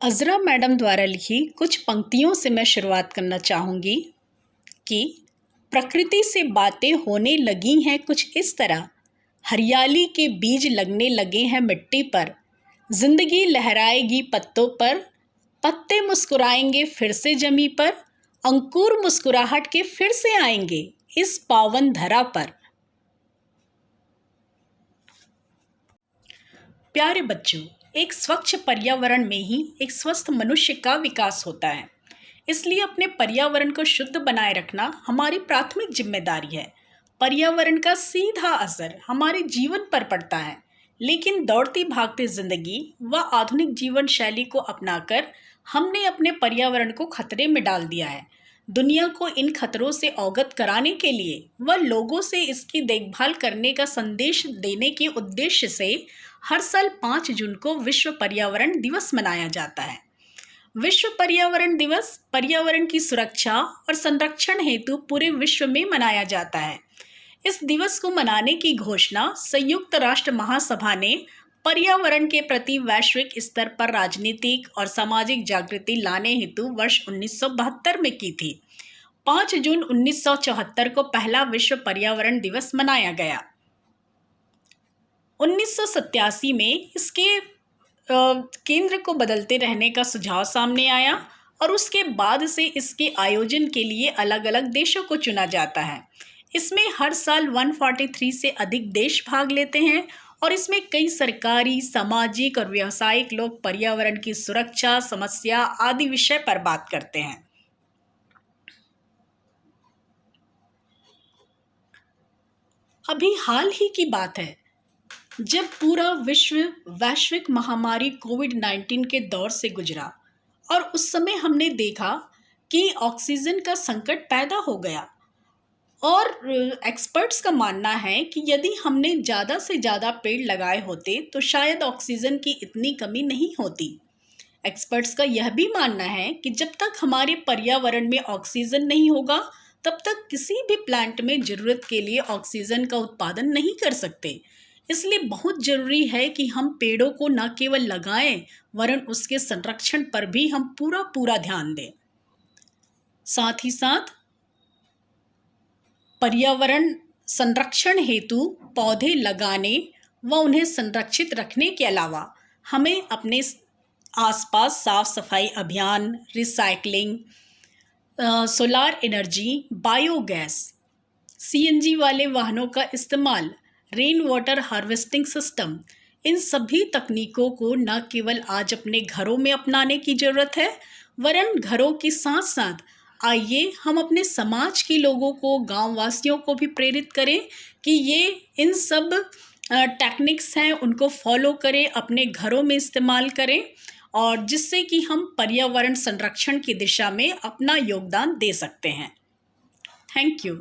Azra madam द्वारा लिखी कुछ पंक्तियों से मैं शुरुआत करना चाहूँगी कि प्रकृति से बातें होने लगी हैं कुछ इस तरह, हरियाली के बीज लगने लगे हैं मिट्टी पर, जिंदगी लहराएगी पत्तों पर, पत्ते मुस्कुराएंगे फिर से जमी पर, अंकुर मुस्कुराहट के फिर से आएंगे इस पावन धरा पर। प्यारे बच्चों, एक स्वच्छ पर्यावरण में ही एक स्वस्थ मनुष्य का विकास होता है। इसलिए अपने पर्यावरण को शुद्ध बनाए रखना हमारी प्राथमिक जिम्मेदारी है। पर्यावरण का सीधा असर हमारे जीवन पर पड़ता है, लेकिन दौड़ती भागती जिंदगी व आधुनिक जीवन शैली को अपनाकर हमने अपने पर्यावरण को खतरे में डाल दिया है। दुनिया को इन खतरों से अवगत कराने के लिए व लोगों से इसकी देखभाल करने का संदेश देने के उद्देश्य से हर साल 5 जून को विश्व पर्यावरण दिवस मनाया जाता है। विश्व पर्यावरण दिवस पर्यावरण की सुरक्षा और संरक्षण हेतु पूरे विश्व में मनाया जाता है। इस दिवस को मनाने की घोषणा संयुक्त राष्ट्र महासभा ने पर्यावरण के प्रति वैश्विक स्तर पर राजनीतिक और सामाजिक जागृति लाने हेतु वर्ष 1972 में की थी। 5 जून 1974 को पहला विश्व पर्यावरण दिवस मनाया गया। 1987 में इसके केंद्र को बदलते रहने का सुझाव सामने आया और उसके बाद से इसके आयोजन के लिए अलग अलग देशों को चुना जाता है। इसमें हर साल 143 से अधिक देश भाग लेते हैं और इसमें कई सरकारी, सामाजिक और व्यावसायिक लोग पर्यावरण की सुरक्षा, समस्या आदि विषय पर बात करते हैं। अभी हाल ही की बात है जब पूरा विश्व वैश्विक महामारी कोविड-19 के दौर से गुजरा और उस समय हमने देखा कि ऑक्सीजन का संकट पैदा हो गया और एक्सपर्ट्स का मानना है कि यदि हमने ज़्यादा से ज़्यादा पेड़ लगाए होते तो शायद ऑक्सीजन की इतनी कमी नहीं होती। एक्सपर्ट्स का यह भी मानना है कि जब तक हमारे पर्यावरण में ऑक्सीजन नहीं होगा तब तक किसी भी प्लांट में ज़रूरत के लिए ऑक्सीजन का उत्पादन नहीं कर सकते। इसलिए बहुत ज़रूरी है कि हम पेड़ों को न केवल लगाएं वरन उसके संरक्षण पर भी हम पूरा ध्यान दें। साथ ही साथ पर्यावरण संरक्षण हेतु पौधे लगाने व उन्हें संरक्षित रखने के अलावा हमें अपने आसपास साफ सफाई अभियान, recycling, solar energy, biogas, CNG वाले वाहनों का इस्तेमाल, रेन वाटर हार्वेस्टिंग सिस्टम, इन सभी तकनीकों को न केवल आज अपने घरों में अपनाने की ज़रूरत है वरन घरों के साथ साथ आइए हम अपने समाज के लोगों को, गांव वासियों को भी प्रेरित करें कि ये इन सब टेक्निक्स हैं उनको फॉलो करें, अपने घरों में इस्तेमाल करें और जिससे कि हम पर्यावरण संरक्षण की दिशा में अपना योगदान दे सकते हैं। Thank you.